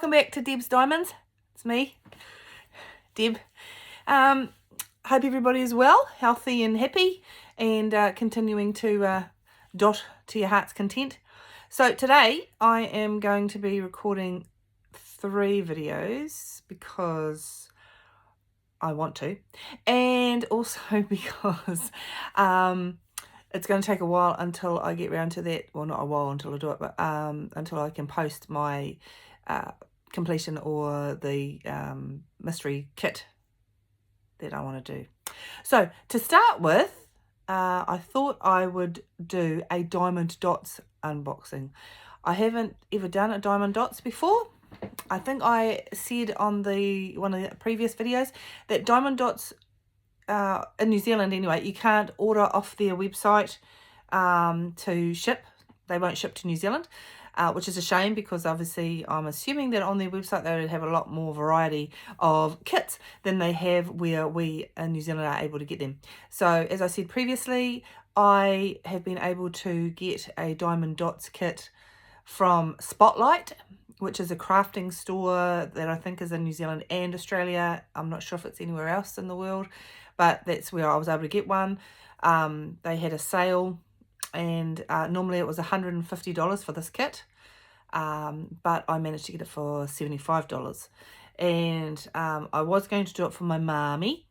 welcome back to Deb's Diamonds. It's me, Deb. Hope everybody is well, healthy and happy, and continuing to dot to your heart's content. So today I am going to be recording 3 videos because I want to, and also because it's going to take a while until I get around to that. Well, not a while until I do it, but until I can post my completion or the mystery kit that I want to do. So to start with, I thought I would do a Diamond Dotz unboxing. I haven't ever done a Diamond Dotz before. I think I said on one of the previous videos that Diamond Dotz, in New Zealand anyway, you can't order off their website to ship. They won't ship to New Zealand, which is a shame because obviously I'm assuming that on their website they would have a lot more variety of kits than they have where we in New Zealand are able to get them. So as I said previously, I have been able to get a Diamond Dotz kit from Spotlight, which is a crafting store that I think is in New Zealand and Australia. I'm not sure if it's anywhere else in the world, but that's where I was able to get one. They had a sale, and normally it was $150 for this kit, but I managed to get it for $75. And I was going to do it for my mommy,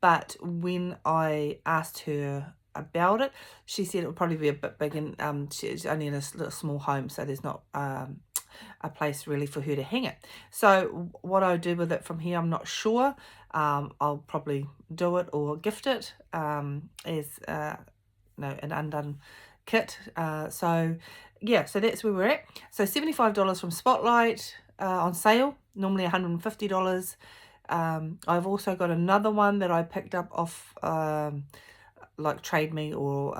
but when I asked her about it, she said it would probably be a bit big, and she's only in a little small home, so there's not a place really for her to hang it. So what I do with it from here, I'm not sure. I'll probably do it or gift it as an undone kit. So yeah, so that's where we're at. So $75 from Spotlight on sale, normally $150. I've also got another one that I picked up off like Trade Me or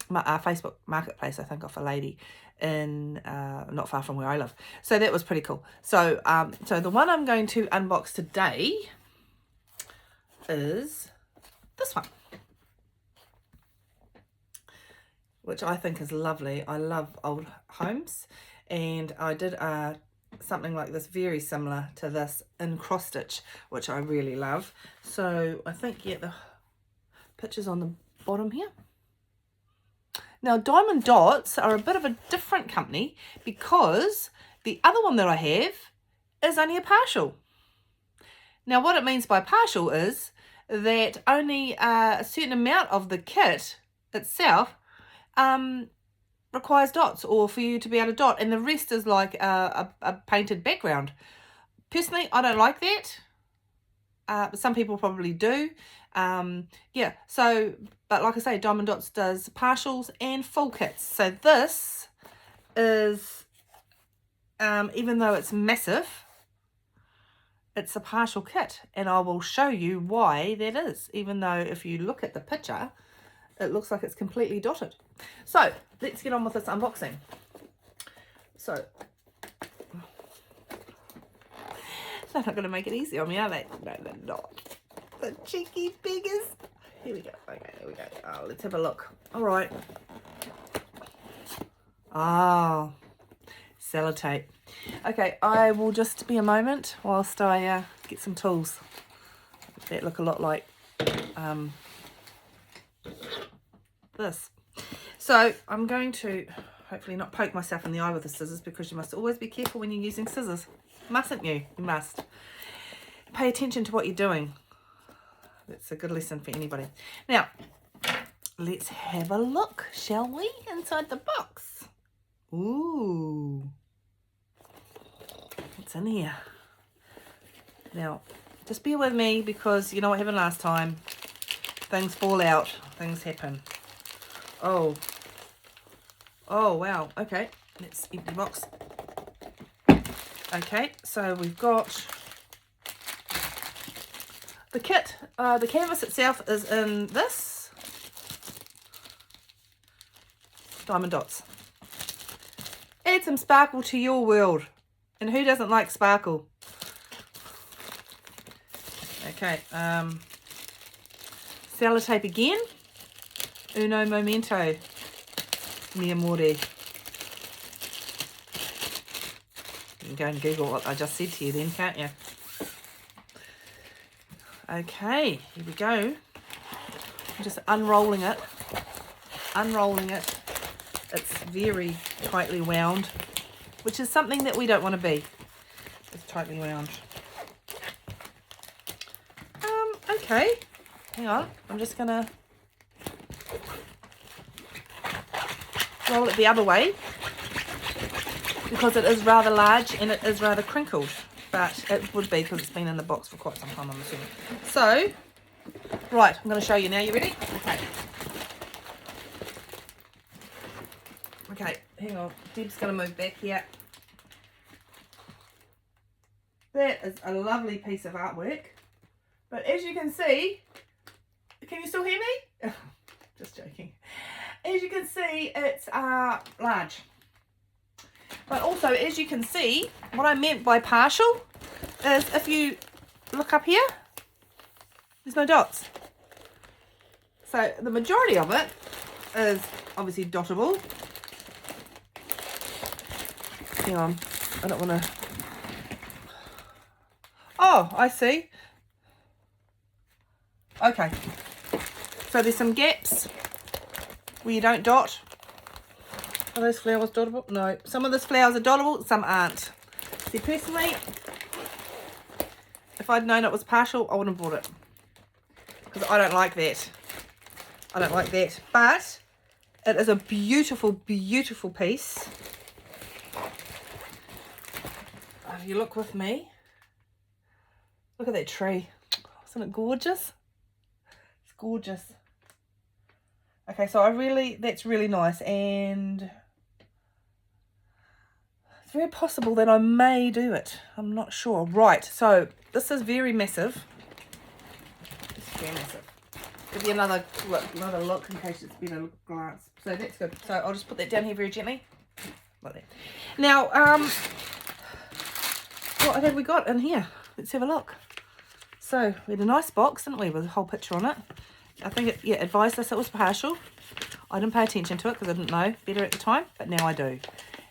Facebook Marketplace, I think, off a lady in not far from where I live. So that was pretty cool. So so the one I'm going to unbox today is this one, which I think is lovely. I love old homes, and I did something like this, very similar to this, in cross stitch, which I really love. So I think, yeah, the pictures on the bottom here. Now, Diamond Dotz are a bit of a different company because the other one that I have is only a partial. Now, what it means by partial is that only a certain amount of the kit itself requires dots, or for you to be able to dot, and the rest is like a painted background. Personally, I don't like that. But some people probably do. Yeah, so, but like I say, Diamond Dotz does partials and full kits. So this is, even though it's massive, it's a partial kit, and I will show you why that is, even though if you look at the picture, it looks like it's completely dotted. So let's get on with this unboxing. So they're not going to make it easy on me, are they? No, they're not. The cheeky beggars. Here we go. Okay, here we go. Oh, let's have a look. All right. Oh, sellotape. Okay, I will just be a moment whilst I get some tools that look a lot like this. So I'm going to hopefully not poke myself in the eye with the scissors, because you must always be careful when you're using scissors. Mustn't you? You must. Pay attention to what you're doing. That's a good lesson for anybody. Now, let's have a look, shall we, inside the box. Ooh. What's in here? Now, just bear with me, because you know what happened last time. Things fall out. Things happen. Oh. Oh, wow. Okay. Let's empty the box. Okay, so we've got the kit. The canvas itself is in this Diamond Dotz. Add some sparkle to your world. And who doesn't like sparkle? Okay, sellotape again. Uno momento, mi amore. can go and Google what I just said to you then, can't you? Okay, here we go. I'm just unrolling it. It's very tightly wound, which is something that we don't want to be. It's tightly wound. Okay, hang on. I'm just going to roll it the other way because it is rather large and it is rather crinkled. But it would be because it's been in the box for quite some time, I'm assuming. So, right, I'm going to show you now. You ready? Okay. Okay, hang on. Deb's going to move back here. That is a lovely piece of artwork. But as you can see, can you still hear me? Just joking. As you can see, it's large. But also, as you can see, what I meant by partial is if you look up here, there's no dots. So the majority of it is obviously dottable. Hang on, I don't want to... Oh, I see. Okay. So there's some gaps where you don't dot. Are those flowers dottable? No. Some of those flowers are dottable, some aren't. See, personally, if I'd known it was partial, I wouldn't have bought it. Because I don't like that. I don't like that. But it is a beautiful, beautiful piece. If you look with me, look at that tree. Isn't it gorgeous? It's gorgeous. Okay, so that's really nice, and it's very possible that I may do it. I'm not sure. Right, so this is very massive. It's very massive. Give you another look in case it's been a glance. So that's good. So I'll just put that down here very gently, like that. Now, what have we got in here? Let's have a look. So we had a nice box, didn't we, with a whole picture on it. I think it advised us it was partial. I didn't pay attention to it because I didn't know better at the time, but now I do.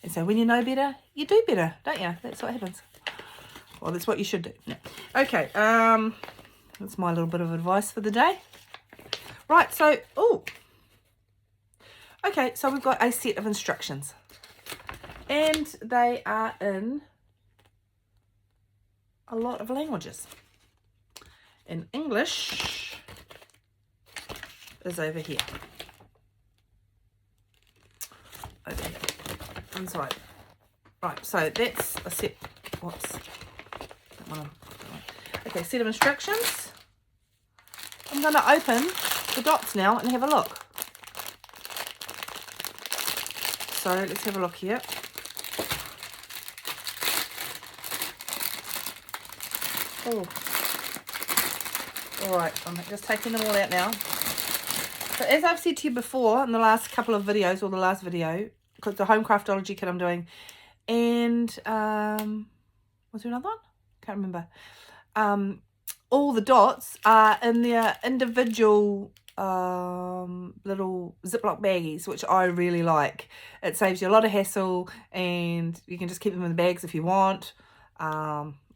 And so when you know better, you do better, don't you? That's what happens. Well, that's what you should do. Yeah. Okay, that's my little bit of advice for the day. Right, so, okay, so we've got a set of instructions. And they are in a lot of languages. In English is over here. Over here. Inside. Right, so that's a set. Okay, set of instructions. I'm going to open the dots now and have a look. So let's have a look here. Oh. Alright, I'm just taking them all out now. So as I've said to you before in the last couple of videos, or the last video, because the home craftology kit I'm doing, and was there another one? Can't remember. All the dots are in their individual little Ziploc baggies, which I really like. It saves you a lot of hassle, and you can just keep them in the bags if you want.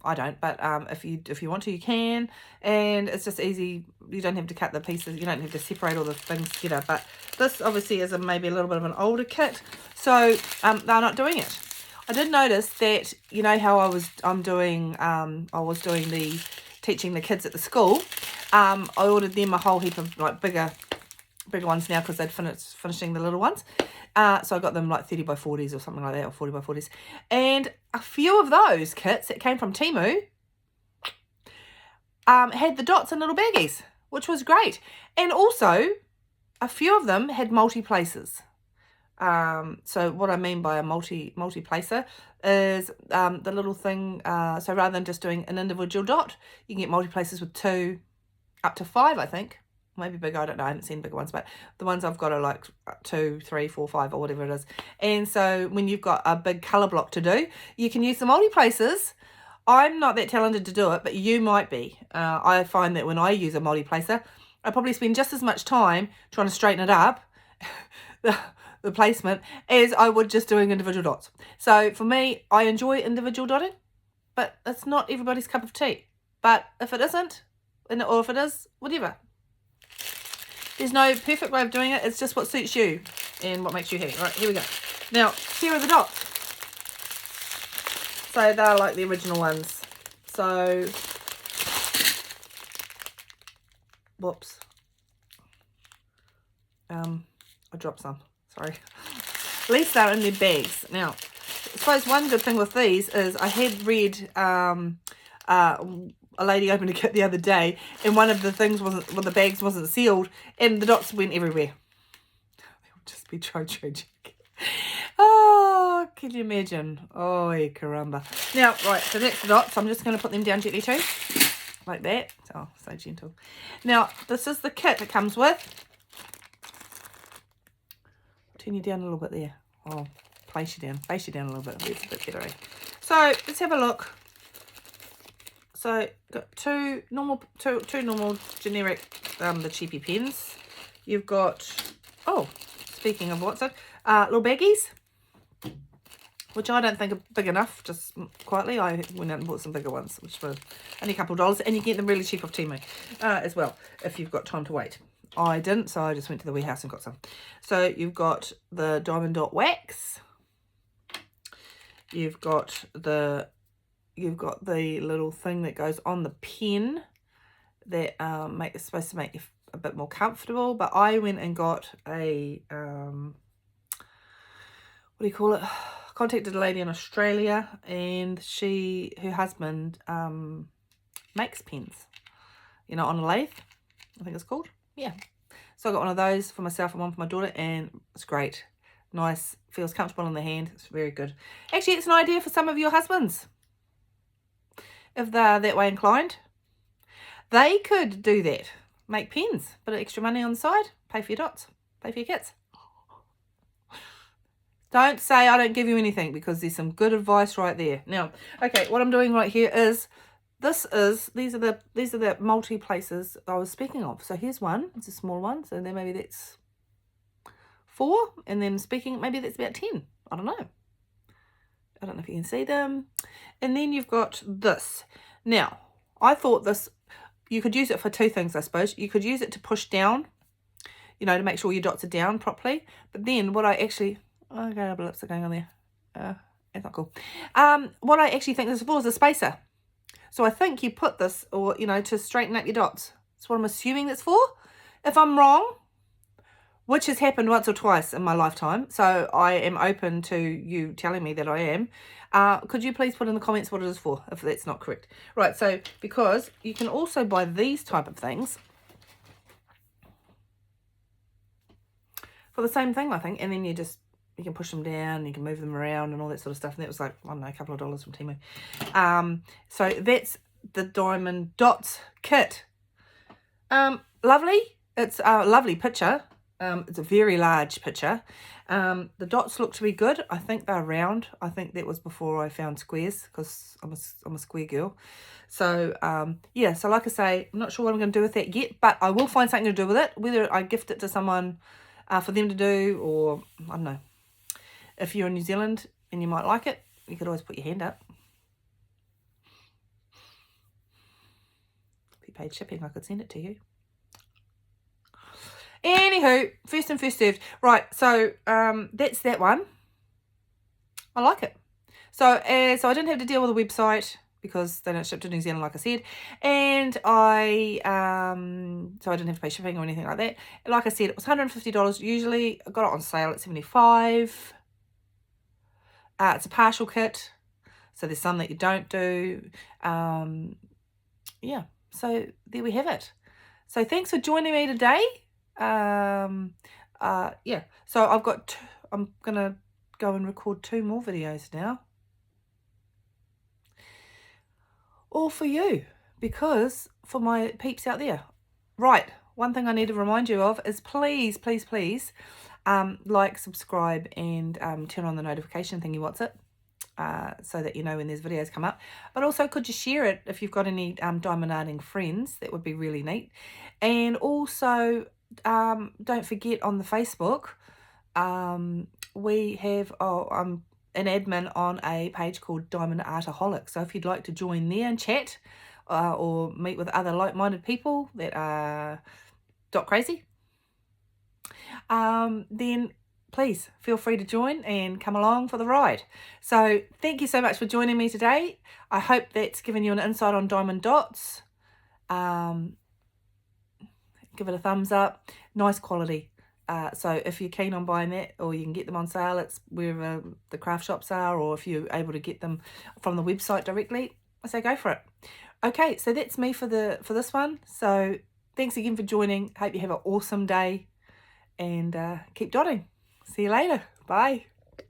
I don't, but if you want to, you can, and it's just easy. You don't have to cut the pieces, you don't have to separate all the things together. But this obviously is maybe a little bit of an older kit, so they're not doing it. I did notice that, you know how I was doing the teaching the kids at the school. I ordered them a whole heap of like bigger ones now because they'd finishing the little ones. So I got them like 30 by 40s or something like that, or 40 by 40s. And a few of those kits that came from Temu had the dots in little baggies, which was great. And also, a few of them had multi-places. So what I mean by a multi-placer is the little thing, so rather than just doing an individual dot, you can get multi-places with 2 up to 5, I think. Maybe bigger, I don't know, I haven't seen bigger ones, but the ones I've got are like 2, 3, 4, 5, or whatever it is. And so when you've got a big colour block to do, you can use the multi-places. I'm not that talented to do it, but you might be. I find that when I use a multi-placer, I probably spend just as much time trying to straighten it up, the the placement as I would just doing individual dots. So for me, I enjoy individual dotting, but it's not everybody's cup of tea. But if it isn't, or if it is, whatever. There's no perfect way of doing it. It's just what suits you and what makes you happy. All right, here we go. Now, here are the dots. So they're like the original ones. So, whoops. I dropped some. Sorry. At least they're in their bags. Now, I suppose one good thing with these is I had read a lady opened a kit the other day, and one of the things wasn't, well, the bags wasn't sealed, and the dots went everywhere. They would just be so tragic. Oh, can you imagine? Oh, caramba. Now, right, so that's the dots. I'm just going to put them down gently too, like that. Oh, so gentle. Now, this is the kit it comes with. Turn you down a little bit there. Oh, place you down a little bit. That's a bit better. So let's have a look. So got two normal generic the cheapy pens. You've got, oh, speaking of what's it, little baggies, which I don't think are big enough. Just quietly, I went out and bought some bigger ones, which were only a couple of dollars, and you get them really cheap off Temu as well if you've got time to wait. I didn't, so I just went to the warehouse and got some. So you've got the Diamond Dotz wax. You've got the little thing that goes on the pen that is supposed to make you a bit more comfortable. But I went and got a what do you call it? Contacted a lady in Australia, and her husband makes pens. You know, on a lathe, I think it's called. Yeah. So I got one of those for myself and one for my daughter, and it's great. Nice, feels comfortable in the hand. It's very good. Actually, it's an idea for some of your husbands. If they're that way inclined, they could do that. Make pens, bit of extra money on the side, pay for your dots, pay for your kits. Don't say I don't give you anything, because there's some good advice right there. Now, okay, what I'm doing right here is, these are the multi places I was speaking of. So here's one, it's a small one, so then maybe that's 4, and then maybe that's about 10. I don't know. I don't know if you can see them. And then you've got this. Now, I thought this, you could use it for 2 things, I suppose. You could use it to push down, you know, to make sure your dots are down properly. But then what I actually, oh, okay, lips are going on there. That's not cool. What I actually think this is for is a spacer. So I think you put this, or, you know, to straighten up your dots. That's what I'm assuming it's for. If I'm wrong, which has happened once or twice in my lifetime, so I am open to you telling me that I am. Could you please put in the comments what it is for, if that's not correct? Right, so because you can also buy these type of things for the same thing, I think, and then you can push them down, you can move them around and all that sort of stuff, and that was like, I don't know, a couple of dollars from Temu. So that's the Diamond Dotz kit. Lovely. It's a lovely picture. It's a very large picture. The dots look to be good. I think they're round. I think that was before I found squares, because I'm a square girl. So yeah, so like I say, I'm not sure what I'm going to do with that yet, but I will find something to do with it, whether I gift it to someone for them to do, or I don't know. If you're in New Zealand and you might like it, you could always put your hand up. If you paid shipping, I could send it to you. Anywho, first and first served. Right, so that's that one. I like it. So I didn't have to deal with the website, because they don't ship to New Zealand, like I said. And so I didn't have to pay shipping or anything like that. Like I said, it was $150. Usually I got it on sale at $75. It's a partial kit, so there's some that you don't do. Yeah, so there we have it. So thanks for joining me today. Yeah, so I'm gonna go and record 2 more videos now, all for you, because for my peeps out there. Right, one thing I need to remind you of is please like, subscribe, and turn on the notification thingy, what's it, so that you know when there's videos come up. But also, could you share it if you've got any diamond arting friends? That would be really neat. And also, don't forget, on the Facebook, we have, I'm an admin on a page called Diamond Artaholic. So if you'd like to join there and chat or meet with other like-minded people that are dot crazy, then please feel free to join and come along for the ride. So thank you so much for joining me today. I hope that's given you an insight on Diamond Dotz. Give it a thumbs up. Nice quality. So if you're keen on buying that, or you can get them on sale, it's wherever the craft shops are, or if you're able to get them from the website directly, I say go for it. Okay, so that's me for this one. So thanks again for joining. Hope you have an awesome day, and keep dotting. See you later. Bye.